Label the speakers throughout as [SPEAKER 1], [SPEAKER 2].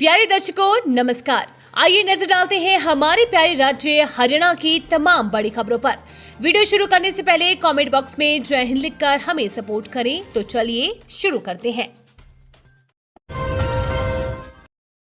[SPEAKER 1] प्यारे दर्शकों नमस्कार। आइए नजर डालते हैं हमारे प्यारे राज्य हरियाणा की तमाम बड़ी खबरों पर। वीडियो शुरू करने से पहले कमेंट बॉक्स में जय हिंद लिखकर हमें सपोर्ट करें। तो चलिए शुरू करते हैं।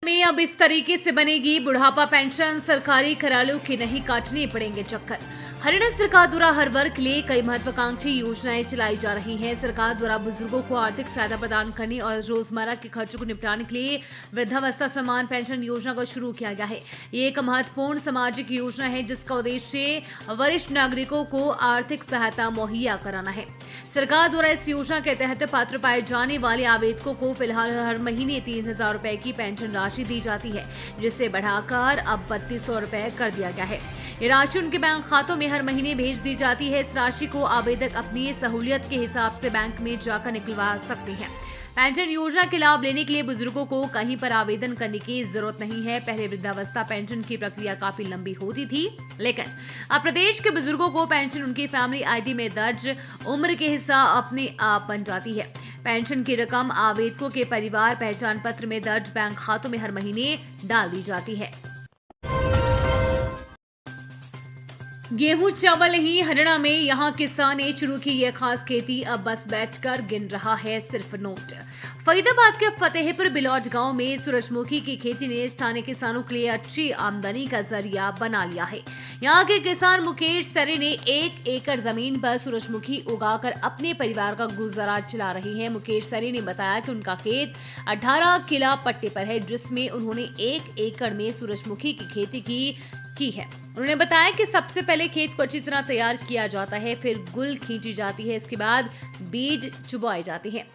[SPEAKER 1] में अब इस तरीके से बनेगी बुढ़ापा पेंशन, सरकारी करालों के नहीं काटने पड़ेंगे चक्कर। हरियाणा सरकार द्वारा हर वर्ग के लिए कई महत्वाकांक्षी योजनाएं चलाई जा रही हैं। सरकार द्वारा बुजुर्गों को आर्थिक सहायता प्रदान करने और रोजमर्रा के खर्चों को निपटाने के लिए वृद्धावस्था सम्मान पेंशन योजना को शुरू किया गया है। ये एक महत्वपूर्ण सामाजिक योजना है जिसका उद्देश्य वरिष्ठ नागरिकों को आर्थिक सहायता मुहैया कराना है। सरकार द्वारा इस योजना के तहत पात्र पाए जाने वाले आवेदकों को फिलहाल हर महीने 3,000 रुपए की पेंशन राशि दी जाती है, जिसे बढ़ाकर अब 3,200 रुपए कर दिया गया है। ये राशि उनके बैंक खातों में हर महीने भेज दी जाती है। इस राशि को आवेदक अपनी सहूलियत के हिसाब से बैंक में जाकर निकलवा सकते हैं। पेंशन योजना के लाभ लेने के लिए बुजुर्गों को कहीं पर आवेदन करने की जरूरत नहीं है। पहले वृद्धावस्था पेंशन की प्रक्रिया काफी लंबी होती थी, लेकिन अब प्रदेश के बुजुर्गों को पेंशन उनकी फैमिली आईडी में दर्ज उम्र के हिसाब अपने आप बन जाती है। पेंशन की रकम आवेदकों के परिवार पहचान पत्र में दर्ज बैंक खातों में हर महीने डाल दी जाती है। गेहूं चावल ही हरियाणा में यहां किसान ने शुरू की यह खास खेती अब बस बैठकर गिन रहा है सिर्फ नोट। फरीदाबाद के फतेहपुर बिलौट गांव में सूरजमुखी की खेती ने स्थानीय किसानों के लिए अच्छी आमदनी का जरिया बना लिया है। यहां के किसान मुकेश सैनी ने 1 एकड़ जमीन पर सूरजमुखी उगाकर अपने परिवार का गुजारा चला रहे हैं। मुकेश सैनी ने बताया कि उनका खेत 18 किला पट्टे पर है, जिसमें उन्होंने 1 एकड़ में सूरजमुखी की खेती की है। उन्होंने बताया कि सबसे पहले खेत को अच्छी तरह तैयार किया जाता है, फिर गुल खींची जाती है, इसके बाद बीज चुबाए जाते हैं।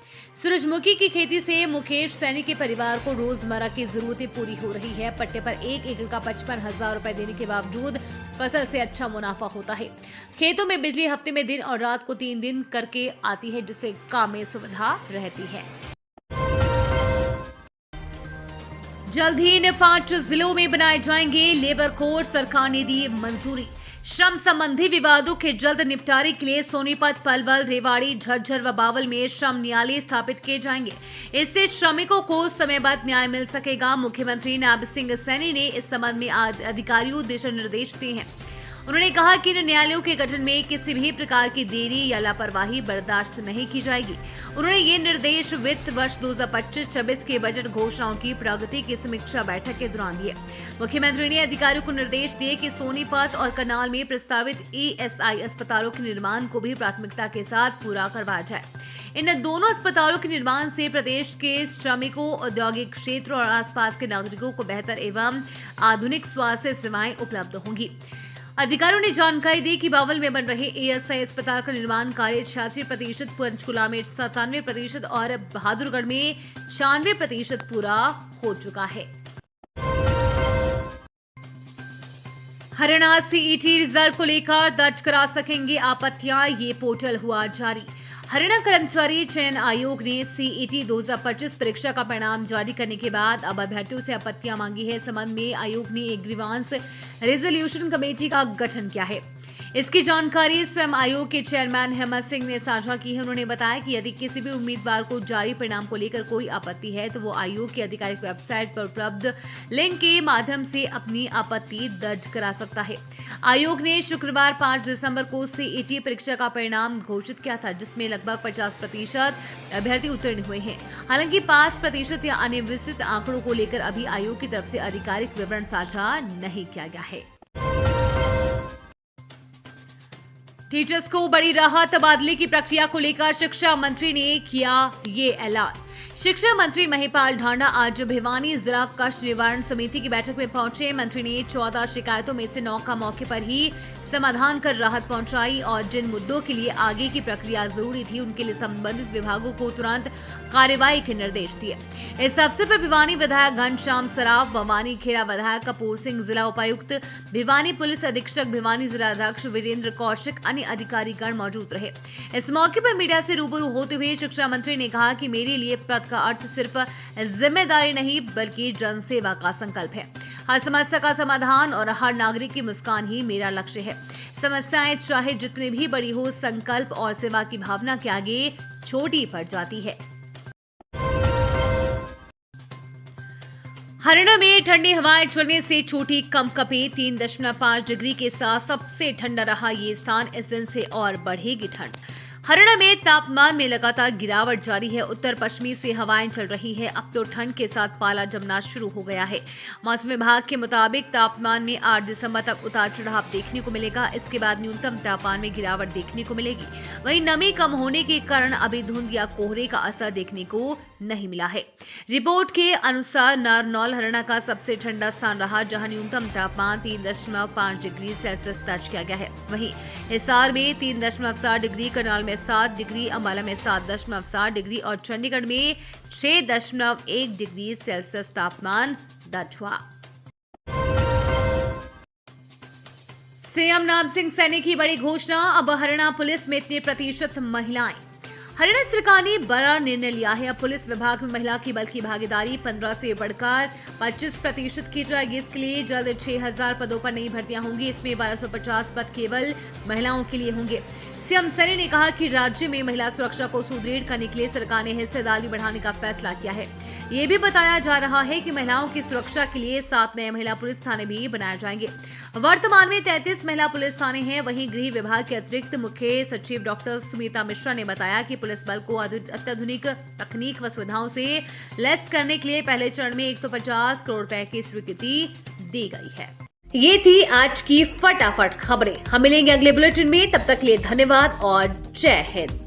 [SPEAKER 1] सूरजमुखी की खेती से मुकेश सैनी के परिवार को रोजमर्रा की जरूरतें पूरी हो रही है। पट्टे पर 1 एकड़ का 55,000 रुपए देने के बावजूद फसल से अच्छा मुनाफा होता है। खेतों में बिजली हफ्ते में दिन और रात को 3 दिन करके आती है, जिससे काम में सुविधा रहती है। जल्द ही इन 5 जिलों में बनाए जाएंगे लेबर कोर्ट, सरकार ने दी मंजूरी। श्रम संबंधी विवादों के जल्द निपटारे के लिए सोनीपत, पलवल, रेवाड़ी, झज्जर व बावल में श्रम न्यायालय स्थापित किए जाएंगे। इससे श्रमिकों को समयबद्ध न्याय मिल सकेगा। मुख्यमंत्री नायब सिंह सैनी ने इस संबंध में अधिकारियों दिशा निर्देश दिए हैं। उन्होंने कहा कि इन न्यायालयों के गठन में किसी भी प्रकार की देरी या लापरवाही बर्दाश्त नहीं की जाएगी। उन्होंने ये निर्देश वित्त वर्ष 2025-26 के बजट घोषणाओं की प्रगति की समीक्षा बैठक के दौरान दिए। मुख्यमंत्री ने अधिकारियों को निर्देश दिए कि सोनीपत और करनाल में प्रस्तावित ESI अस्पतालों के निर्माण को भी प्राथमिकता के साथ पूरा करवाया जाए। इन दोनों अस्पतालों के निर्माण से प्रदेश के श्रमिकों, औद्योगिक क्षेत्र और आसपास के नागरिकों को बेहतर एवं आधुनिक स्वास्थ्य सेवाएं उपलब्ध होंगी। अधिकारियों ने जानकारी दी कि बावल में बन रहे ESI अस्पताल का निर्माण कार्य 86%, पंचकुला में 97% और बहादुरगढ़ में 96% पूरा हो चुका है। हरियाणा CET रिजल्ट को लेकर दर्ज करा सकेंगे आपत्तियां, ये पोर्टल हुआ जारी। हरियाणा कर्मचारी चयन आयोग ने CET 2025 परीक्षा का परिणाम जारी करने के बाद अब अभ्यर्थियों से आपत्तियां मांगी है। इस संबंध में आयोग ने एक ग्रीवांस रेजोल्यूशन कमेटी का गठन किया है। इसकी जानकारी स्वयं आयोग के चेयरमैन हेमंत सिंह ने साझा की है। उन्होंने बताया कि यदि किसी भी उम्मीदवार को जारी परिणाम को लेकर कोई आपत्ति है तो वो आयोग की आधिकारिक वेबसाइट पर उपलब्ध लिंक के माध्यम से अपनी आपत्ति दर्ज करा सकता है। आयोग ने शुक्रवार 5 दिसंबर को CET परीक्षा का परिणाम घोषित किया था, जिसमें लगभग 50% अभ्यर्थी उत्तीर्ण हुए हैं। हालांकि 5% या अन्य विस्तृत आंकड़ों को लेकर अभी आयोग की तरफ से आधिकारिक विवरण साझा नहीं किया गया है। टीचर्स को बड़ी राहत, तबादले की प्रक्रिया को लेकर शिक्षा मंत्री ने किया ये ऐलान। शिक्षा मंत्री महिपाल ढांडा आज भिवानी जिला कष्ट निवारण समिति की बैठक में पहुंचे। मंत्री ने 14 शिकायतों में से 9 का मौके पर ही समाधान कर राहत पहुंचाई और जिन मुद्दों के लिए आगे की प्रक्रिया जरूरी थी उनके लिए संबंधित विभागों को तुरंत कार्यवाही के निर्देश दिए। इस अवसर पर भिवानी विधायक घनश्याम सराफ, भवानी खेड़ा विधायक कपूर सिंह, जिला उपायुक्त भिवानी, पुलिस अधीक्षक भिवानी, जिला अध्यक्ष वीरेंद्र कौशिक, अन्य अधिकारीगण मौजूद रहे। इस मौके पर मीडिया से रूबरू होते हुए शिक्षा मंत्री ने कहा कि मेरे लिए पद का अर्थ सिर्फ जिम्मेदारी नहीं बल्कि जनसेवा का संकल्प है। हर समस्या का समाधान और हर नागरिक की मुस्कान ही मेरा लक्ष्य है। समस्याएं चाहे जितनी भी बड़ी हो, संकल्प और सेवा की भावना के आगे छोटी पड़ जाती है। हरियाणा में ठंडी हवाएं चलने से छोटी कंपकपी 3.5 डिग्री के साथ सबसे ठंडा रहा ये स्थान। इस दिन से और बढ़ेगी ठंड। हरियाणा में तापमान में लगातार गिरावट जारी है। उत्तर पश्चिमी से हवाएं चल रही है। अब तो ठंड के साथ पाला जमना शुरू हो गया है। मौसम विभाग के मुताबिक तापमान में 8 दिसंबर तक उतार चढ़ाव देखने को मिलेगा। इसके बाद न्यूनतम तापमान में गिरावट देखने को मिलेगी। वहीं नमी कम होने के कारण अभी धुंध या कोहरे का असर देखने को नहीं मिला है। रिपोर्ट के अनुसार नारनौल हरियाणा का सबसे ठंडा स्थान रहा, जहां न्यूनतम तापमान 3.5 डिग्री सेल्सियस दर्ज किया गया है। वहीं हिसार में 3.7 डिग्री, करनाल में 7 डिग्री, अंबाला में 7.7 डिग्री और चंडीगढ़ में 6.1 डिग्री सेल्सियस तापमान दर्ज हुआ। सीएम नाम सिंह सैनी की बड़ी घोषणा, अब हरियाणा पुलिस में इतने प्रतिशत महिलाएं। हरियाणा सरकार ने बड़ा निर्णय लिया है। अब पुलिस विभाग में महिला की बल की भागीदारी 15 से बढ़कर 25% की जाएगी। इसके लिए जल्द 6000 पदों पर नई भर्तियां होंगी। इसमें 1250 पद केवल महिलाओं के लिए होंगे। सीएम सैनी ने कहा कि राज्य में महिला सुरक्षा को सुदृढ़ करने के लिए सरकार ने हिस्सेदारी बढ़ाने का फैसला किया है। ये भी बताया जा रहा है कि महिलाओं की सुरक्षा के लिए 7 नए महिला पुलिस थाने भी बनाए जाएंगे। वर्तमान में 33 महिला पुलिस थाने हैं। वहीं गृह विभाग के अतिरिक्त मुख्य सचिव डॉक्टर सुमिता मिश्रा ने बताया कि पुलिस बल को अत्याधुनिक तकनीक व सुविधाओं से लैस करने के लिए पहले चरण में 150 करोड़ रुपए की स्वीकृति दी गई है। ये थी आज की फटाफट खबरें। हम मिलेंगे अगले बुलेटिन में। तब तक के लिए धन्यवाद और जय हिंद।